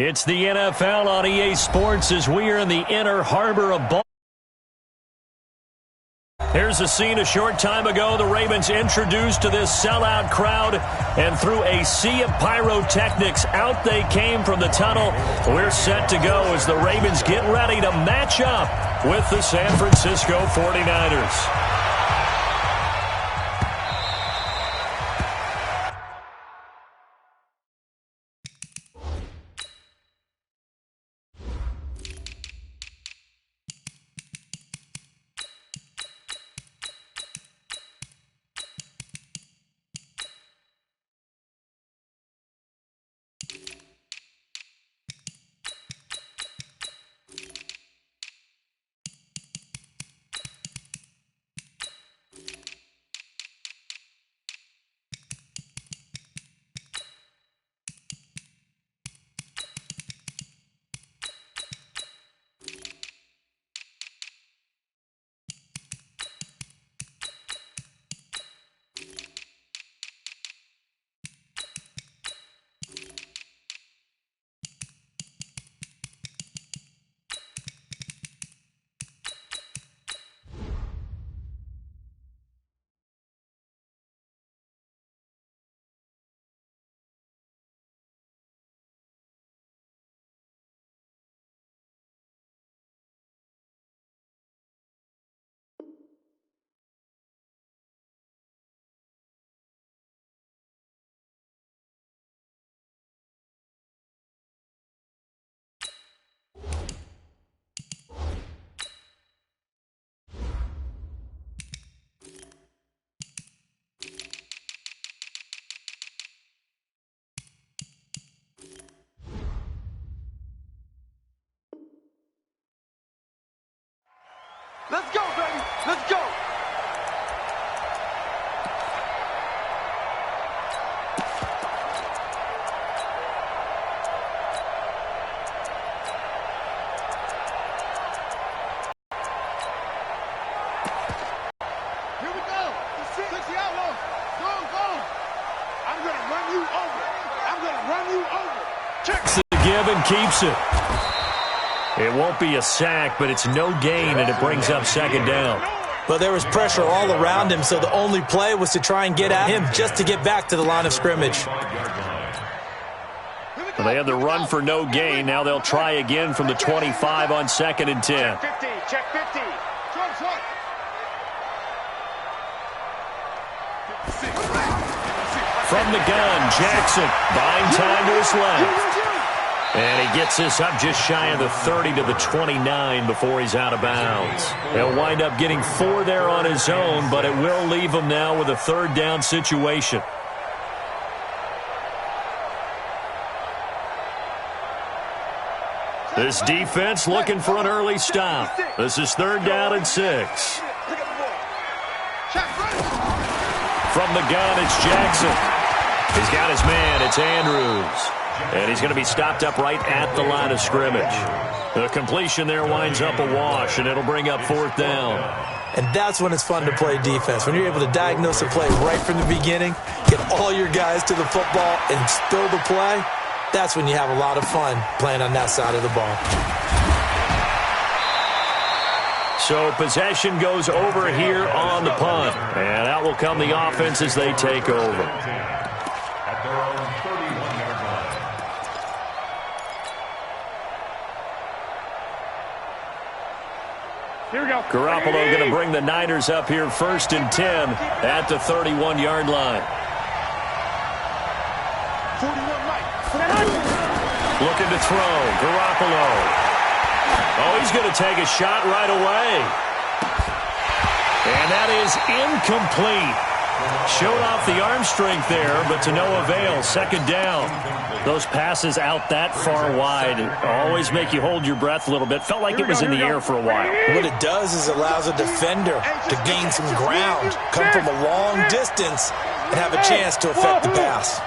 It's the NFL on EA Sports as we are in the inner harbor of Baltimore. Here's a scene a short time ago. The Ravens introduced to this sellout crowd, and through a sea of pyrotechnics, out they came from the tunnel. We're set to go as the Ravens get ready to match up with the San Francisco 49ers. Let's go, baby. Let's go. Here we go. Take the outlaws. Go. I'm going to run you over. Check. The give and keeps it. It won't be a sack, but it's no gain, and it brings up second down. But there was pressure all around him, so the only play was to try and get at him just to get back to the line of scrimmage. Well, they had the run for no gain. Now they'll try again from the 25 on 2nd and 10. Check 50. From the gun, Jackson buying time to his left. And he gets this up just shy of the 30 to the 29 before he's out of bounds. He'll wind up getting 4 there on his own, but it will leave him now with a third down situation. This defense looking for an early stop. This is 3rd down and 6. From the gun, it's Jackson. He's got his man. It's Andrews. And he's going to be stopped up right at the line of scrimmage. The completion there winds up a wash, and it'll bring up 4th down. And that's when it's fun to play defense. When you're able to diagnose a play right from the beginning, get all your guys to the football, and spill the play, that's when you have a lot of fun playing on that side of the ball. So possession goes over here on the punt. And out will come the offense as they take over. Here we go. Garoppolo going to bring the Niners up here 1st and 10 at the 31-yard line. 41 right. Looking to throw. Garoppolo. Oh, he's going to take a shot right away. And that is incomplete. Showed off the arm strength there, but to no avail. 2nd down. Those passes out that far wide always make you hold your breath a little bit. Felt like it was in the air for a while. What it does is allows a defender to gain some ground, come from a long distance, and have a chance to affect the pass.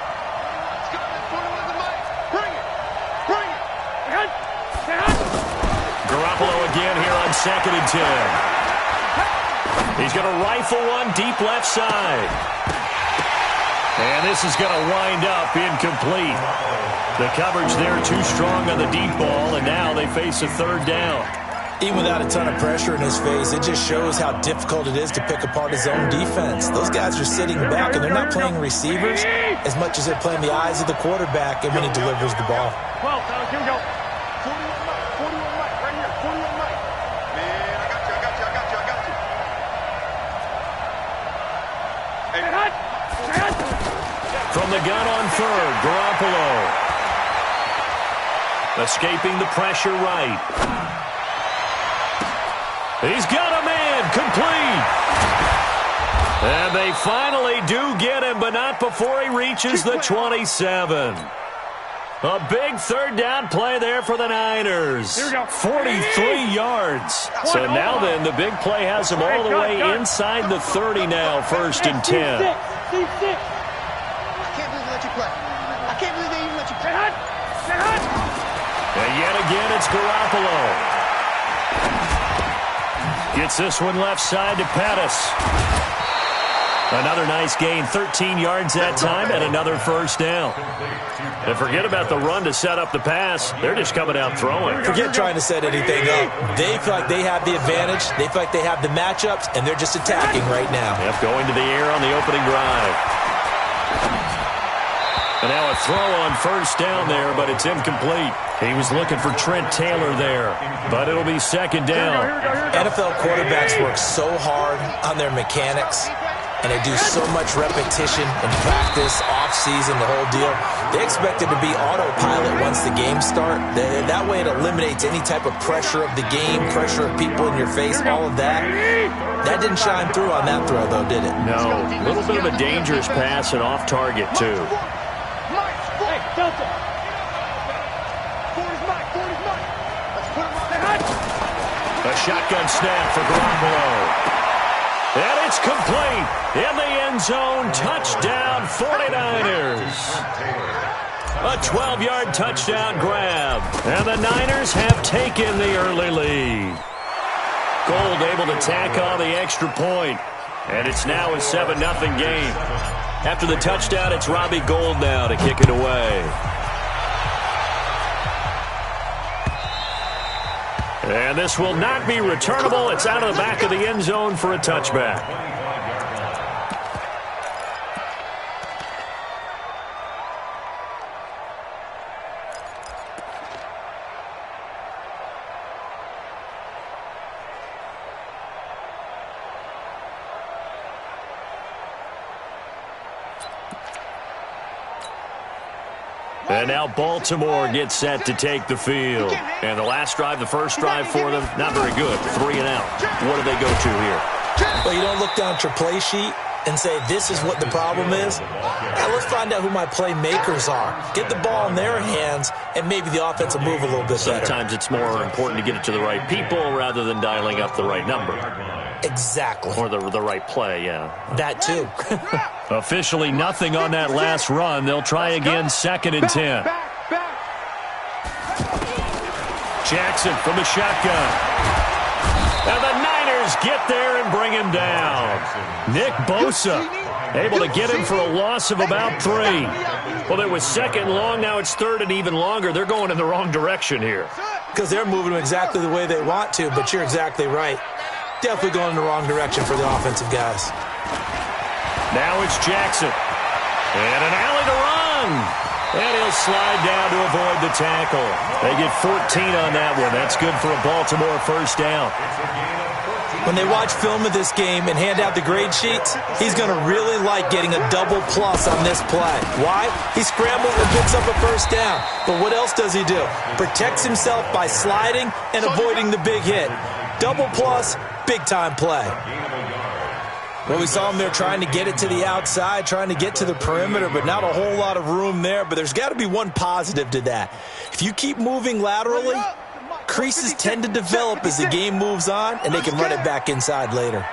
Garoppolo again here on 2nd and 10. He's going to rifle one deep left side. And this is going to wind up incomplete. The coverage there too strong on the deep ball, and now they face a third down. Even without a ton of pressure in his face, it just shows how difficult it is to pick apart his own defense. Those guys are sitting back, and they're not playing receivers as much as they're playing the eyes of the quarterback and when he delivers the ball. 12, here we go. 41 right, right here, 41 right. Man, I got you. From the gun on third, Garoppolo. Escaping the pressure right. He's got a man, complete. And they finally do get him, but not before he reaches the 27. A big third down play there for the Niners. 43 yards. So now then, the big play has him all the way inside the 30 now, 1st and 10. I can't believe they let you play. I can't believe they even let you play. And yet again, it's Garoppolo. Gets this one left side to Pettis. Another nice gain, 13 yards that time, and another first down. And forget about the run to set up the pass. They're just coming out throwing. Forget trying to set anything up. They feel like they have the advantage. They feel like they have the matchups, and they're just attacking right now. Yep, going to the air on the opening drive. And now a throw on first down there, but it's incomplete. He was looking for Trent Taylor there, but it'll be second down. NFL quarterbacks work so hard on their mechanics, and they do so much repetition and practice, off-season, the whole deal. They expect it to be autopilot once the games start. That way it eliminates any type of pressure of the game, pressure of people in your face, all of that. That didn't shine through on that throw, though, did it? No. A little bit of a dangerous pass and off target, too. A shotgun snap for Garoppolo. And it's complete. In the end zone, touchdown 49ers. A 12-yard touchdown grab. And the Niners have taken the early lead. Gold able to tack on the extra point. And it's now a 7-0 game. After the touchdown, it's Robbie Gould now to kick it away. And this will not be returnable. It's out of the back of the end zone for a touchback. And now Baltimore gets set to take the field. And the last drive, the first drive for them, not very good. 3 and out. What do they go to here? Well, you don't look down at your play sheet and say, this is what the problem is. Now let's find out who my playmakers are. Get the ball in their hands, and maybe the offense will move a little bit better. Sometimes it's more important to get it to the right people rather than dialing up the right number. Exactly. Or the right play, yeah. That too. Officially nothing on that last run. They'll try again, 2nd and 10. Jackson from the shotgun. And the Niners get there and bring him down. Nick Bosa able to get him for a loss of about 3. Well, it was 2nd long. Now it's 3rd and even longer. They're going in the wrong direction here. Because they're moving them exactly the way they want to, but you're exactly right. Definitely going in the wrong direction for the offensive guys. Now it's Jackson. And an alley to run. And he'll slide down to avoid the tackle. They get 14 on that one. That's good for a Baltimore first down. When they watch film of this game and hand out the grade sheets, he's going to really like getting a double plus on this play. Why? He scrambles and picks up a first down. But what else does he do? Protects himself by sliding and avoiding the big hit. Double plus, big-time play. Well, we saw him there trying to get it to the outside, trying to get to the perimeter, but not a whole lot of room there. But there's got to be one positive to that. If you keep moving laterally, creases tend to develop as the game moves on, and they can run it back inside later.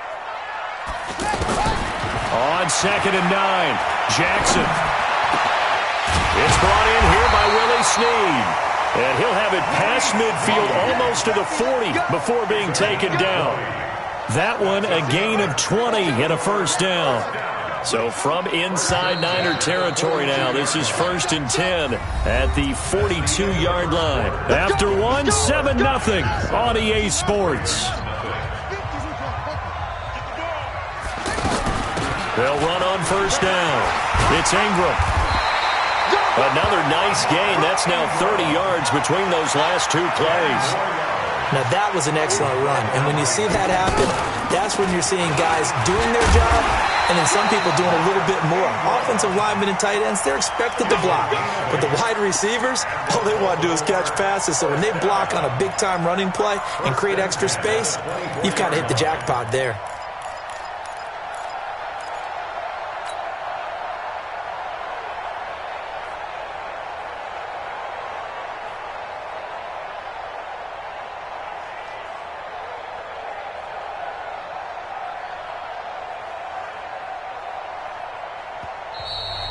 On 2nd and 9, Jackson. It's brought in here by Willie Snead. And he'll have it past midfield almost to the 40 before being taken down. That one a gain of 20 and a first down. So from inside Niner territory now, this is 1st and 10 at the 42-yard line. After one, 7-0 on EA Sports. They'll run on 1st down. It's Ingram. Another nice gain. That's now 30 yards between those last two plays. Now, that was an excellent run. And when you see that happen, that's when you're seeing guys doing their job and then some people doing a little bit more. Offensive linemen and tight ends, they're expected to block. But the wide receivers, all they want to do is catch passes. So when they block on a big-time running play and create extra space, you've kind of hit the jackpot there.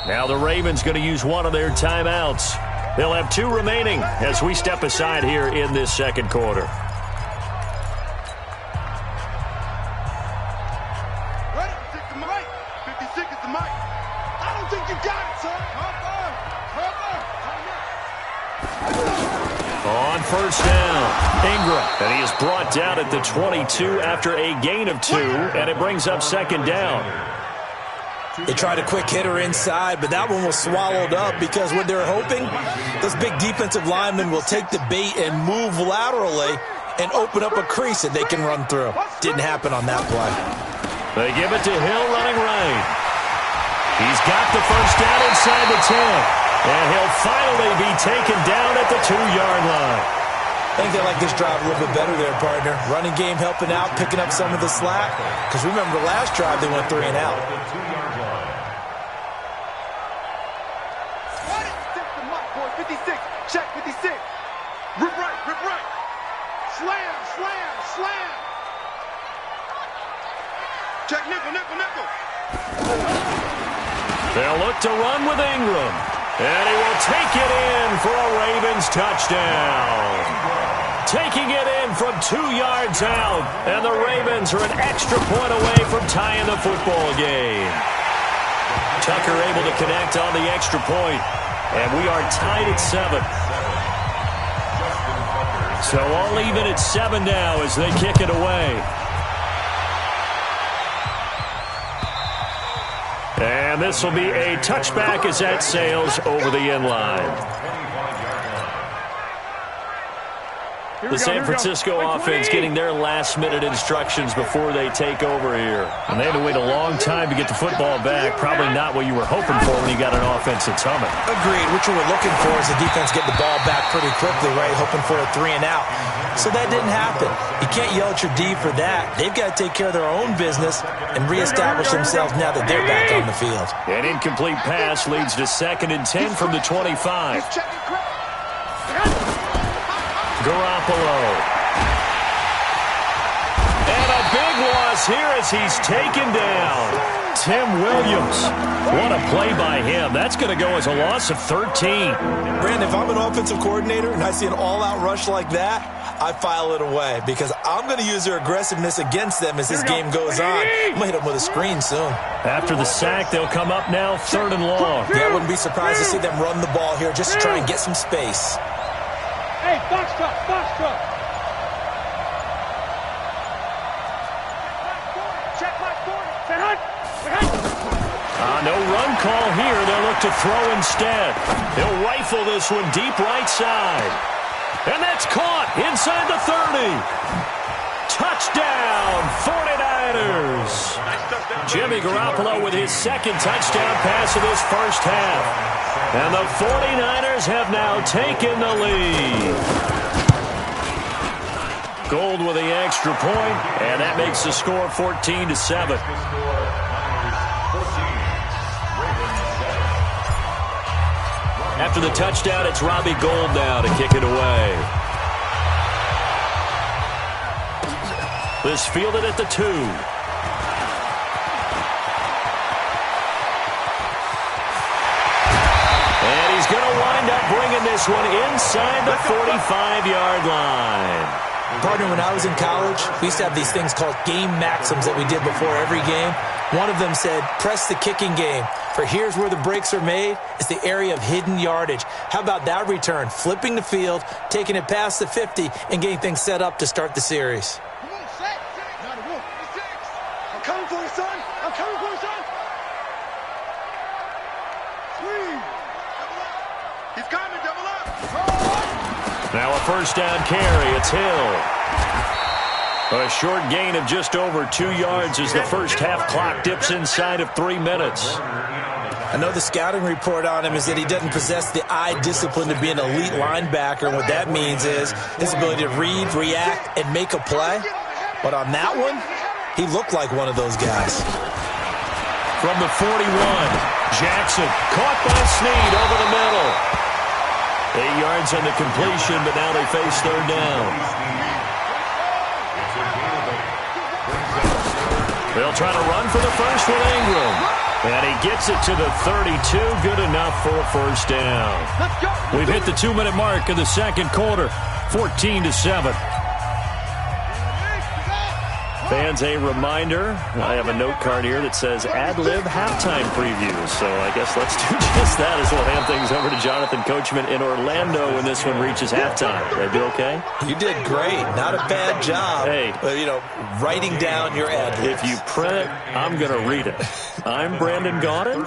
Now the Ravens going to use one of their timeouts. They'll have 2 remaining as we step aside here in this second quarter. Ready? 6 to Mike. 56 is the Mike. I don't think you got it, son. On 1st down, Ingram. And he is brought down at the 22 after a gain of 2, and it brings up 2nd down. They tried a quick hitter inside, but that one was swallowed up because what they're hoping, those big defensive linemen will take the bait and move laterally and open up a crease that they can run through. Didn't happen on that play. They give it to Hill running right. He's got the 1st down inside the 10, and he'll finally be taken down at the 2-yard line. I think they like this drive a little bit better there, partner. Running game helping out, picking up some of the slack. Because remember, the last drive they went 3 and out. Check 56. Rip right, rip right. Slam, slam, slam. Check nickel, nickel, nickel. They'll look to run with Ingram. And he will take it in for a Ravens touchdown. Taking it in from 2 yards out. And the Ravens are an extra point away from tying the football game. Tucker able to connect on the extra point. And we are tied at 7. So all even at 7 now as they kick it away. And this will be a touchback as that sails over the end line. The San Francisco offense getting their last-minute instructions before they take over here. And they had to wait a long time to get the football back. Probably not what you were hoping for when you got an offense that's humming. Agreed. What you were looking for is the defense getting the ball back pretty quickly, right? Hoping for a 3 and out. So that didn't happen. You can't yell at your D for that. They've got to take care of their own business and reestablish themselves now that they're back on the field. An incomplete pass leads to 2nd and 10 from the 25. Garoppolo. And a big loss here as he's taken down. Tim Williams. What a play by him. That's going to go as a loss of 13. Brandon, if I'm an offensive coordinator and I see an all-out rush like that, I file it away because I'm going to use their aggressiveness against them as this game goes on. I'm going to hit them with a screen soon. After the sack, they'll come up now 3rd and long. Yeah, I wouldn't be surprised to see them run the ball here just to try and get some space. Hey, box truck, box truck. Check my 40. No run call here. They'll look to throw instead. They'll rifle this one deep right side. And that's caught inside the 30. Touchdown, 49ers. Jimmy Garoppolo with his 2nd touchdown pass of this first half. And the 49ers have now taken the lead. Gold with the extra point, and that makes the score 14-7. After the touchdown, it's Robbie Gould now to kick it away. This fielded at the 2. And he's going to wind up bringing this one inside the 45-yard line. Partner, when I was in college, we used to have these things called game maxims that we did before every game. One of them said, press the kicking game. For here's where the breaks are made. It's the area of hidden yardage. How about that return? Flipping the field, taking it past the 50, and getting things set up to start the series. Come on, set. Now the wolf. I'm coming for you, son. I'm coming for you, son. Sweet. He's coming, double up. Now a first down carry. It's Hill. A short gain of just over 2 yards as the first half clock dips inside of 3 minutes. I know the scouting report on him is that he doesn't possess the eye discipline to be an elite linebacker. And what that means is his ability to read, react, and make a play. But on that one, he looked like one of those guys. From the 41, Jackson caught by Snead over the middle. 8 yards on the completion, but now they face third down. They'll try to run for the first with Ingram. And he gets it to the 32. Good enough for a first down. We've hit the 2-minute mark in the second quarter. 14-7. Fans, a reminder, I have a note card here that says ad-lib halftime preview. So I guess let's do just that as we'll hand things over to Jonathan Coachman in Orlando when this one reaches halftime. Did I do okay? You did great. Not a bad job. Hey. Writing down your ad-libs. If you print it, I'm going to read it. I'm Brandon Gaudin.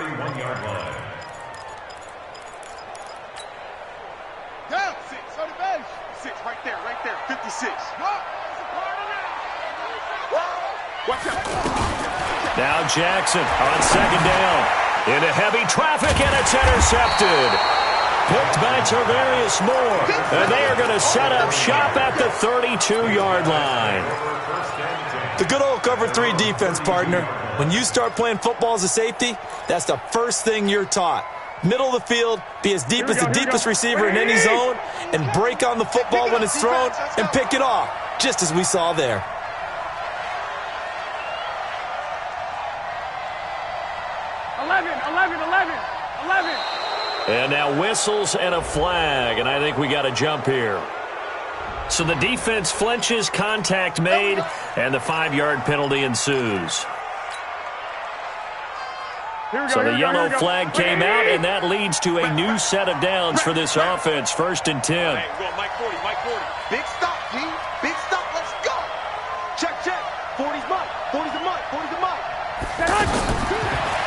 Down. 6 on the bench. 6 right there. 56. Watch out. Now Jackson on second down. Into heavy traffic, and it's intercepted. Picked by Tarvarius Moore. And they are going to set up shop at the 32-yard line. The good old cover 3 defense, partner. When you start playing football as a safety, that's the first thing you're taught. Middle of the field, be as deep as the deepest receiver in any zone, and break on the football when it's thrown and pick it off, just as we saw there. And now whistles and a flag, and I think we got a jump here. So the defense flinches, contact made, and the 5-yard penalty ensues. So the yellow flag came out, and that leads to a new set of downs for this offense. 1st and 10. Mike 40. Big stop, G. Big stop. Let's go. Check. 40's Mike. 40's a Mike.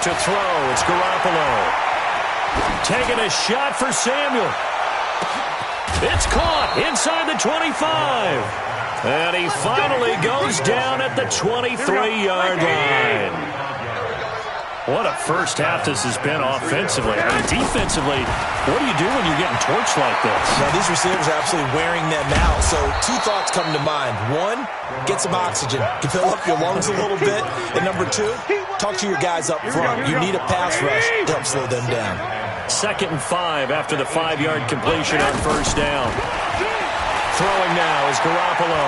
To throw, it's Garoppolo. Taking a shot for Samuel. It's caught inside the 25. And he finally goes down at the 23-yard line. What a first half this has been offensively. I mean, defensively, what do you do when you're getting torched like this? Now, these receivers are absolutely wearing them out. So 2 thoughts come to mind. 1, get some oxygen. You fill up your lungs a little bit. And number 2, talk to your guys up front. You need a pass rush to help slow them down. 2nd and 5 after the 5-yard completion on first down. Throwing now is Garoppolo.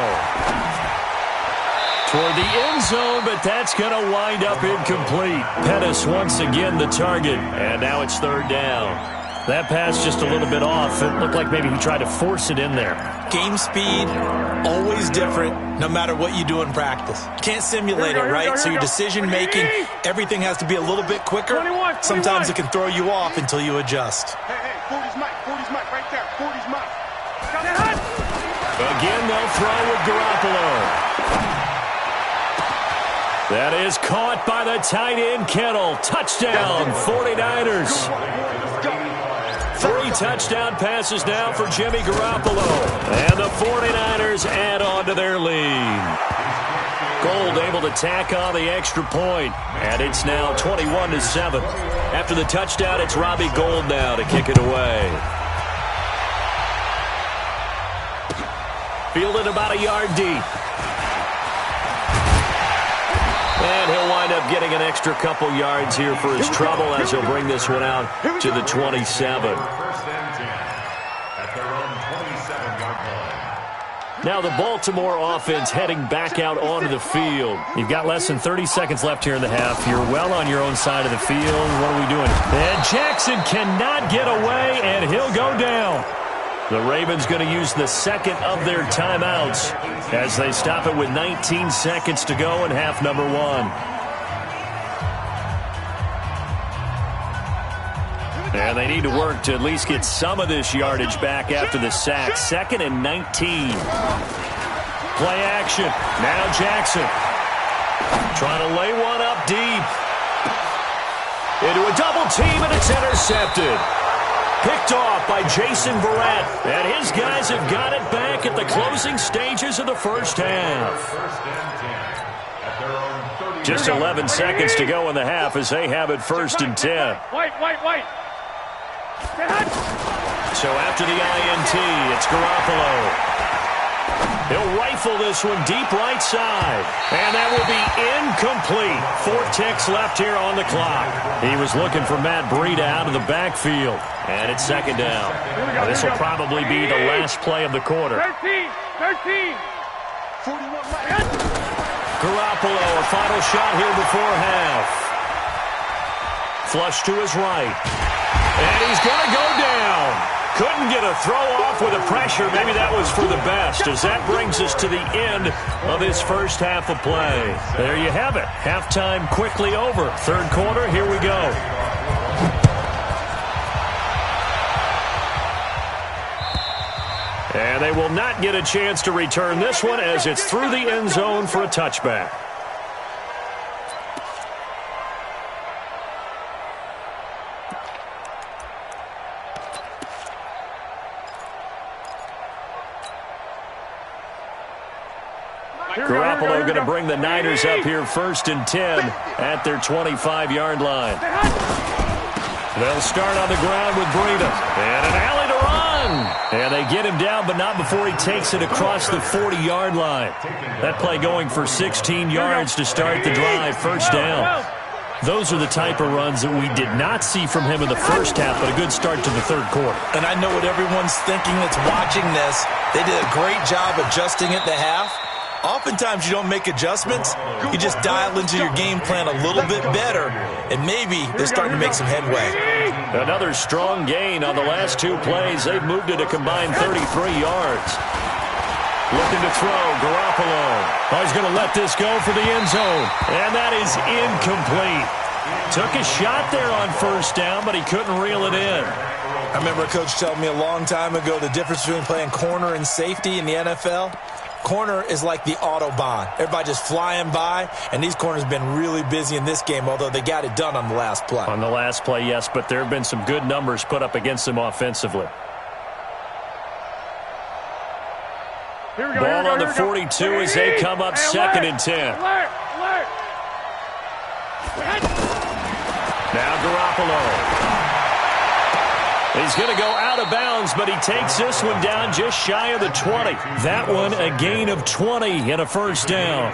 Toward the end zone, but that's going to wind up incomplete. Pettis once again the target, and now it's 3rd down. That pass just a little bit off. It looked like maybe he tried to force it in there. Game speed, always different, no matter what you do in practice. You can't simulate it, right? So your decision-making, everything has to be a little bit quicker. Sometimes it can throw you off until you adjust. Hey, 40's Mike, right there. 40's Mike. Again, they'll throw with Garoppolo. That is caught by the tight end, Kittle. Touchdown, 49ers. 3 touchdown passes now for Jimmy Garoppolo. And the 49ers add on to their lead. Gold able to tack on the extra point. And it's now 21-7. After the touchdown, it's Robbie Gould now to kick it away. Fielded about a yard deep. And he'll wind up getting an extra couple yards here for his trouble as he'll bring this one out to the 27. Now the Baltimore offense heading back out onto the field. You've got less than 30 seconds left here in the half. You're well on your own side of the field. What are we doing? And Jackson cannot get away, and he'll go down. The Ravens going to use the second of their timeouts as they stop it with 19 seconds to go in half number 1. And they need to work to at least get some of this yardage back after the sack. 2nd and 19. Play action. Now Jackson. Trying to lay one up deep. Into a double team, and it's intercepted. Picked off by Jason Verrett. And his guys have got it back at the closing stages of the first half. Just 11 seconds to go in the half as they have it 1st and 10. White. So after the INT, it's Garoppolo. He'll rifle this one deep right side. And that will be incomplete. 4 ticks left here on the clock. He was looking for Matt Breida out of the backfield. And it's 2nd down. This will probably be the last play of the quarter. 13. Garoppolo, a final shot here before half. Flush to his right. And he's going to go down. Couldn't get a throw off with the pressure. Maybe that was for the best, as that brings us to the end of this first half of play. There you have it. Halftime quickly over. 3rd quarter, here we go. And they will not get a chance to return this one as it's through the end zone for a touchback. Garoppolo going to bring the Niners up here 1st and 10 at their 25-yard line. They'll start on the ground with Breida. And an alley to run. And they get him down, but not before he takes it across the 40-yard line. That play going for 16 yards to start the drive. 1st down. Those are the type of runs that we did not see from him in the first half, but a good start to the 3rd quarter. And I know what everyone's thinking that's watching this. They did a great job adjusting at the half. Oftentimes you don't make adjustments. You just dial into your game plan a little bit better, and maybe they're starting to make some headway. Another strong gain on the last 2 plays. They've moved it a combined 33 yards. Looking to throw, Garoppolo. Oh, he's going to let this go for the end zone. And that is incomplete. Took a shot there on 1st down, but he couldn't reel it in. I remember a coach telling me a long time ago the difference between playing corner and safety in the NFL. Corner is like the Autobahn. Everybody just flying by, and these corners have been really busy in this game, although they got it done on the last play. On the last play, yes, but there have been some good numbers put up against them offensively. Ball on the 42 as they come up 2nd and 10. Now Garoppolo. He's going to go out of bounds, but he takes this one down just shy of the 20. That one a gain of 20 and a 1st down.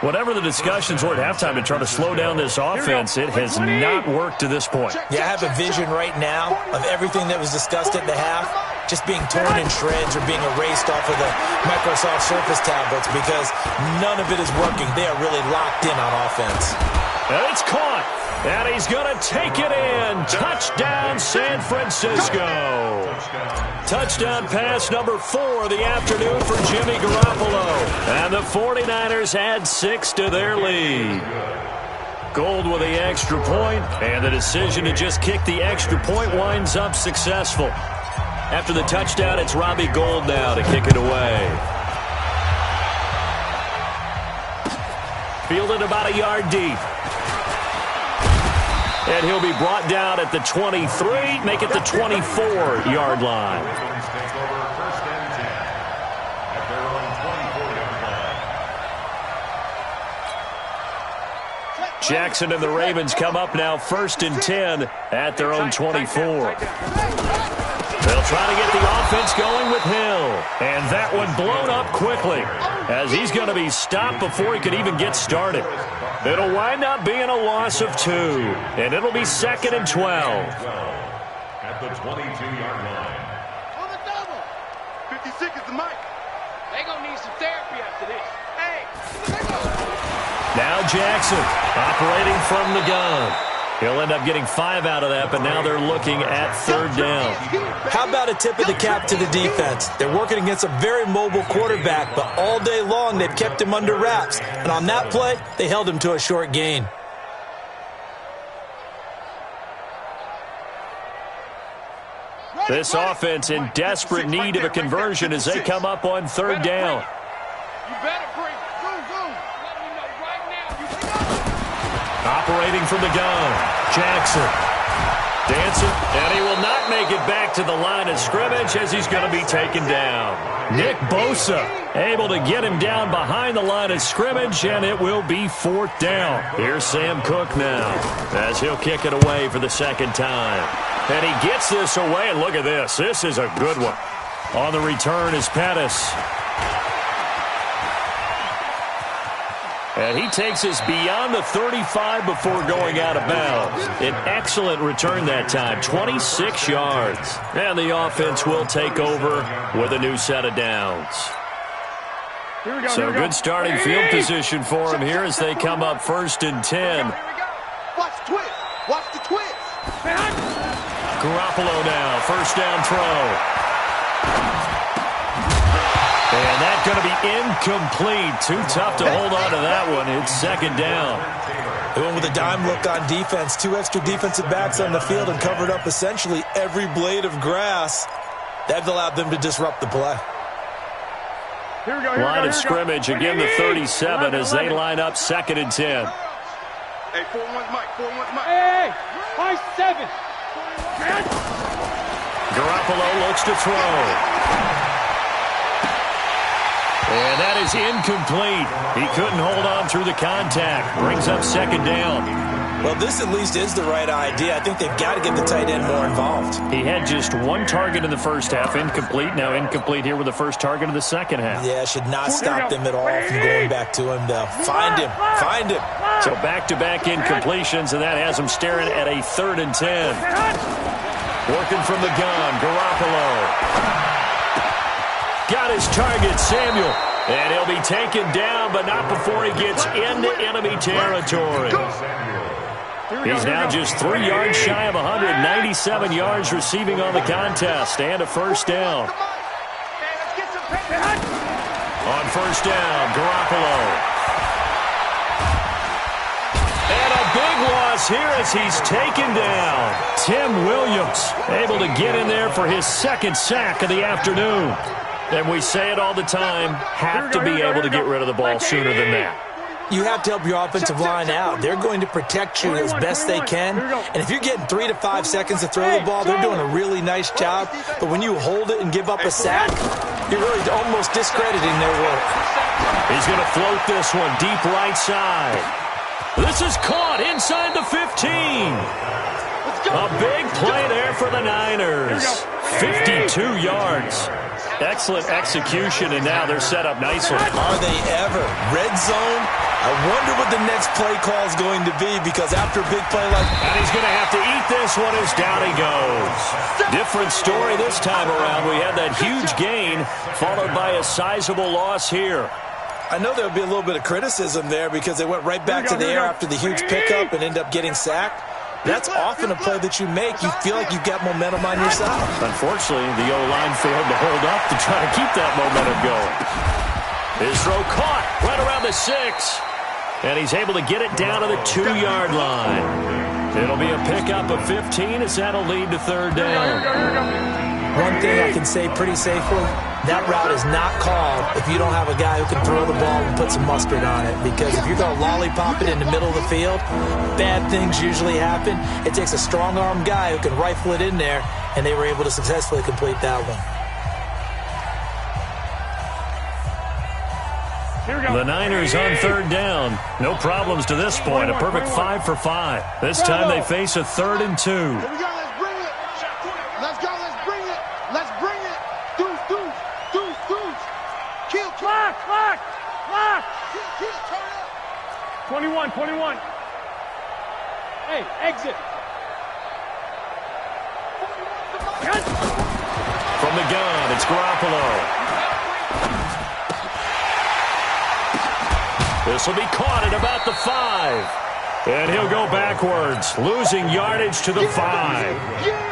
Whatever the discussions were at halftime to try to slow down this offense, it has not worked to this point. Yeah, I have a vision right now of everything that was discussed at the half just being torn in shreds or being erased off of the Microsoft Surface tablets because none of it is working. They are really locked in on offense. And it's caught. And he's going to take it in. Touchdown, San Francisco. Touchdown pass number 4 of the afternoon for Jimmy Garoppolo. And the 49ers add 6 to their lead. Gold with the extra point, and the decision to just kick the extra point winds up successful. After the touchdown, it's Robbie Gould now to kick it away. Fielded about a yard deep. And he'll be brought down at the 23, make it the 24-yard line. Jackson and the Ravens come up now 1st and 10 at their own 24. They'll try to get the offense going with Hill. And that one blown up quickly as he's going to be stopped before he could even get started. It'll wind up being a loss of 2. And it'll be 2nd and 12. At the 22-yard line. On the double. 56 is the mic. They going to need some therapy after this. Hey, now Jackson operating from the gun. He'll end up getting 5 out of that, but now they're looking at 3rd down. How about a tip of the cap to the defense? They're working against a very mobile quarterback, but all day long they've kept him under wraps. And on that play, they held him to a short gain. This offense in desperate need of a conversion as they come up on 3rd down. You better bring it. Zoom. Let me know right now. Operating from the gun, Jackson. Dancing, and he will not make it back to the line of scrimmage as he's going to be taken down. Nick Bosa able to get him down behind the line of scrimmage, and it will be 4th down. Here's Sam Cook now as he'll kick it away for the 2nd time. And he gets this away, and look at this. This is a good one. On the return is Pettis. And he takes us beyond the 35 before going out of bounds. An excellent return that time, 26 yards. And the offense will take over with a new set of downs. So good starting field position for him here as they come up 1st and 10. Watch the twist. Watch the twist. Garoppolo now, 1st down throw. And that's going to be incomplete. Too tough to hold on to that one. It's 2nd down. They went with a dime look on defense. 2 extra defensive backs on the field and covered up essentially every blade of grass. That allowed them to disrupt the play. Line of scrimmage, again the 37 as they line up 2nd and 10. Hey, 4-1's Mike. 4-1's Mike. Hey, 5-7. Garoppolo looks to throw. And that is incomplete. He couldn't hold on through the contact. Brings up 2nd down. Well, this at least is the right idea. I think they've got to get the tight end more involved. He had just 1 target in the first half, incomplete. Now incomplete here with the first target of the second half. Yeah, should not stop them at all from going back to him, though. Find him. Find him. So back-to-back incompletions, and that has him staring at a 3rd and 10. Working from the gun, Garoppolo. Got his target, Samuel. And he'll be taken down, but not before he gets into enemy territory. He's now just 3 yards shy of 197 yards receiving on the contest, and a 1st down. On 1st down, Garoppolo. And a big loss here as he's taken down. Tim Williams able to get in there for his 2nd sack of the afternoon. And we say it all the time, have to be able to get rid of the ball sooner than that. You have to help your offensive line out. They're going to protect you as best they can. And if you're getting 3 to 5 seconds to throw the ball, they're doing a really nice job. But when you hold it and give up a sack, you're really almost discrediting their work. He's going to float this one deep right side. This is caught inside the 15. A big play there for the Niners. 52 yards. Excellent execution, and now they're set up nicely. Are they ever? Red zone? I wonder what the next play call is going to be, because after a big play like that, and he's going to have to eat this one as down he goes. Different story this time around. We had that huge gain followed by a sizable loss here. I know there'll be a little bit of criticism there because they went right back to the air after the huge pickup and end up getting sacked. That's often a play that you make. You feel like you've got momentum on your side. Unfortunately, the O-line failed to hold up to try to keep that momentum going. His throw caught right around the 6. And he's able to get it down to the 2-yard line. It'll be a pickup of 15 as that'll lead to 3rd down. One thing I can say pretty safely, that route is not called if you don't have a guy who can throw the ball and put some mustard on it. Because if you're going to lollipop it in the middle of the field, bad things usually happen. It takes a strong-arm guy who can rifle it in there, and they were able to successfully complete that one. The Niners on 3rd down. No problems to this point. A perfect 5 for 5. This time they face a 3rd and 2. Here we go. Let's bring it. Let's go. Let's bring it. Let's bring it. Deuce. Kill. Lock. Kill. Turn up. 21. Hey, exit. From the gun, it's Garoppolo. This will be caught at about the 5. And he'll go backwards, losing yardage to the 5.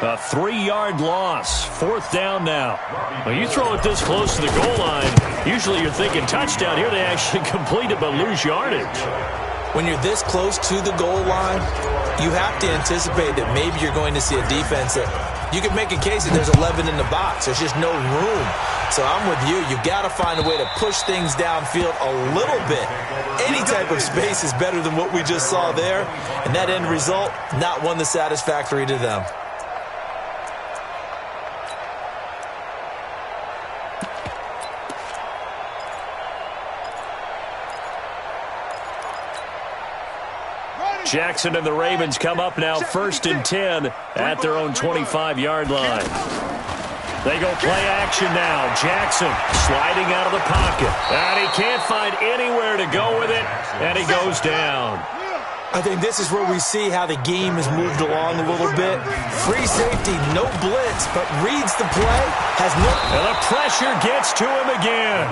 A 3-yard loss. 4th down now. When you throw it this close to the goal line, usually you're thinking touchdown. Here they actually complete it but lose yardage. When you're this close to the goal line, you have to anticipate that maybe you're going to see a defense that you can make a case that there's 11 in the box. There's just no room. So I'm with you. You've got to find a way to push things downfield a little bit. Any type of space is better than what we just saw there. And that end result, not one that's satisfactory to them. Jackson and the Ravens come up now 1st and 10 at their own 25-yard line. They go play action now. Jackson sliding out of the pocket. And he can't find anywhere to go with it, and he goes down. I think this is where we see how the game has moved along a little bit. Free safety, no blitz, but reads the play, has no... And the pressure gets to him again.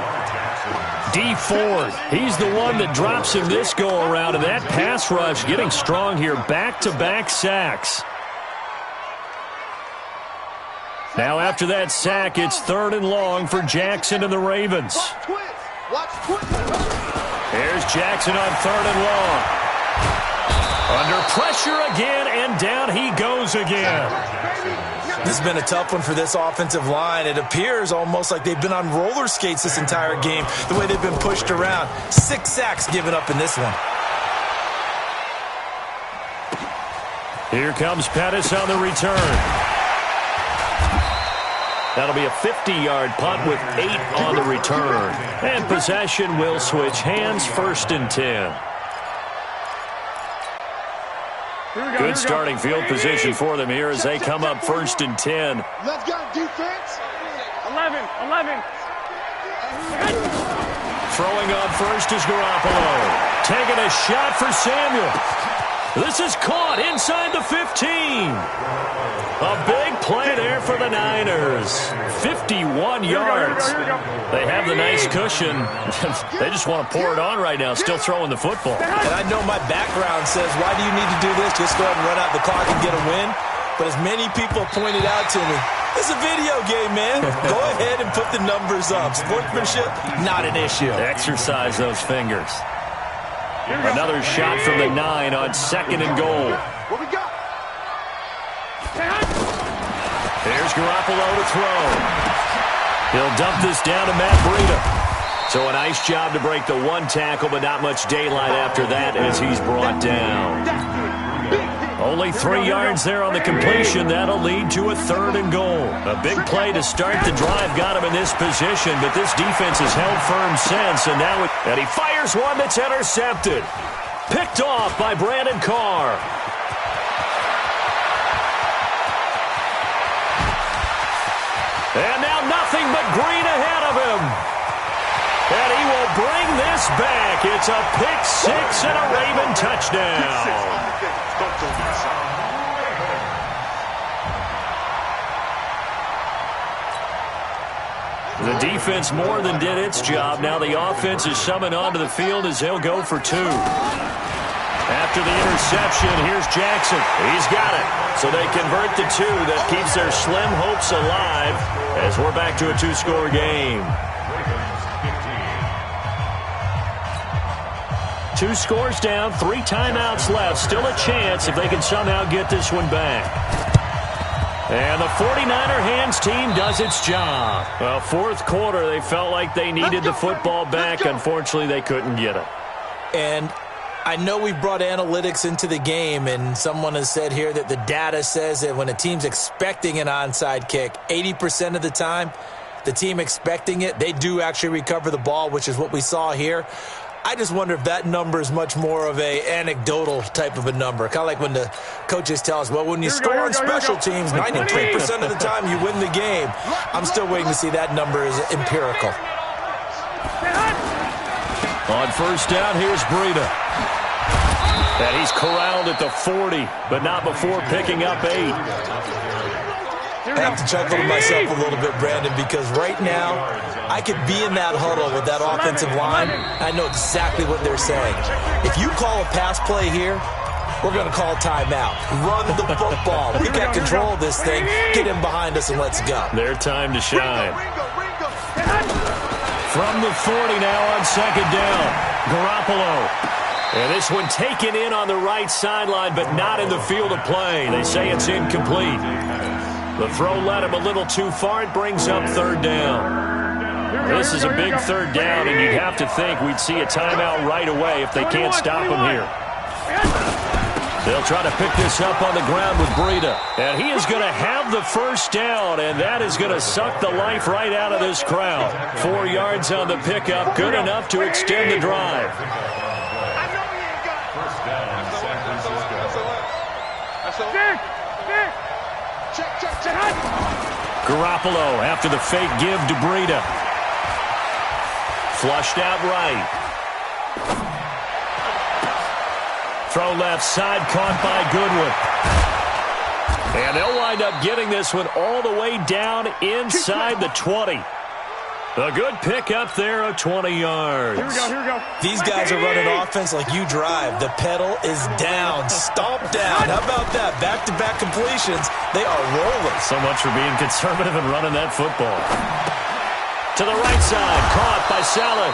D Ford, he's the one that drops him this go-around, and that pass rush getting strong here. Back-to-back sacks. Now after that sack, it's 3rd and long for Jackson and the Ravens. Here's Jackson on 3rd and long. Under pressure again, and down he goes again. This has been a tough one for this offensive line. It appears almost like they've been on roller skates this entire game, the way they've been pushed around. 6 sacks given up in this one. Here comes Pettis on the return. That'll be a 50-yard punt with 8 on the return. And possession will switch hands, 1st and 10. Good starting field position for them here as they come up 1st and 10. Let's go, defense. 11. Throwing on first is Garoppolo. Taking a shot for Samuel. This is caught inside the 15. A big play there for the Niners. 51 yards. They have the nice cushion. They just want to pour it on right now, still throwing the football. And I know my background says, why do you need to do this? Just go ahead and run out the clock and get a win. But as many people pointed out to me, it's a video game, man. Go ahead and put the numbers up. Sportsmanship, not an issue. Exercise those fingers. Another shot from the 9 on 2nd and goal. What we got? Here's Garoppolo to throw. He'll dump this down to Matt Breida. So a nice job to break the 1 tackle, but not much daylight after that as he's brought down. Only 3 yards there on the completion. That'll lead to a 3rd and goal. A big play to start the drive got him in this position, but this defense has held firm since, and now and he fires one that's intercepted. Picked off by Brandon Carr. And now nothing but green ahead of him. And he will bring this back. It's a pick-6 and a Raven touchdown. The defense more than did its job. Now the offense is summoned onto the field as they'll go for 2. After the interception, here's Jackson. He's got it. So they convert the 2. That keeps their slim hopes alive as we're back to a 2-score game. 2 scores down, 3 timeouts left. Still a chance if they can somehow get this one back. And the 49er hands team does its job. Well, 4th quarter, they felt like they needed the football back. Unfortunately, they couldn't get it. And I know we brought analytics into the game, and someone has said here that the data says that when a team's expecting an onside kick, 80% of the time, the team expecting it, they do actually recover the ball, which is what we saw here. I just wonder if that number is much more of a anecdotal type of a number. Kind of like when the coaches tell us, well, when you score on special teams, 93% of the time you win the game. I'm still waiting to see that number is empirical. On 1st down, here's Breida. And he's corralled at the 40, but not before picking up 8. I have to chuckle to myself a little bit, Brandon, because right now I could be in that huddle with that offensive line. I know exactly what they're saying. If you call a pass play here, we're going to call timeout. Run the football. We got control of this thing. Get him behind us and let's go. Their time to shine. From the 40 now on second down. Garoppolo. And this one taken in on the right sideline, but not in the field of play. They say it's incomplete. The throw led him a little too far. It brings up third down. This is a big third down, and you'd have to think we'd see a timeout right away if they can't stop him here. They'll try to pick this up on the ground with Breida. And he is going to have the first down, and that is going to suck the life right out of this crowd. 4 yards on the pickup, good enough to extend the drive. Garoppolo after the fake give to Breida. Flushed out right. Throw left side, caught by Goodwin. And they'll wind up getting this one all the way down inside the 20. A good pickup there of 20 yards. Here we go. These guys are running offense like you drive. The pedal is down. Stomp down. How about that? Back-to-back completions. They are rolling. So much for being conservative and running that football. To the right side. Caught by Saleh.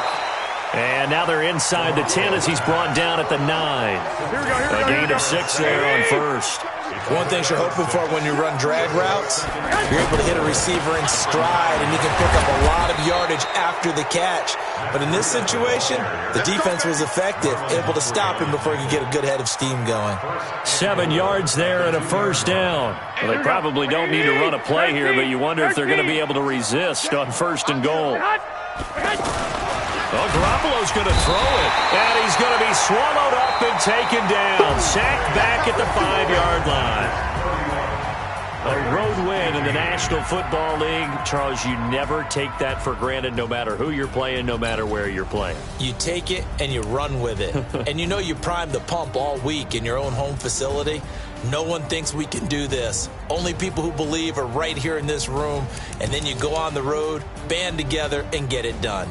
And now they're inside the 10 as he's brought down at the 9. A gain of 6 there on first. One thing you're hoping for when you run drag routes, you're able to hit a receiver in stride, and you can pick up a lot of yardage after the catch. But in this situation, the defense was effective, able to stop him before he could get a good head of steam going. 7 yards there and a first down. Well, they probably don't need to run a play here, but you wonder if they're going to be able to resist on first and goal. Well, Garoppolo's going to throw it, and he's going to be swallowed up and taken down. Sacked back at the 5-yard line. A road win in the National Football League. Charles, you never take that for granted no matter who you're playing, no matter where you're playing. You take it and you run with it. And you know you primed the pump all week in your own home facility. No one thinks we can do this. Only people who believe are right here in this room. And then you go on the road, band together, and get it done.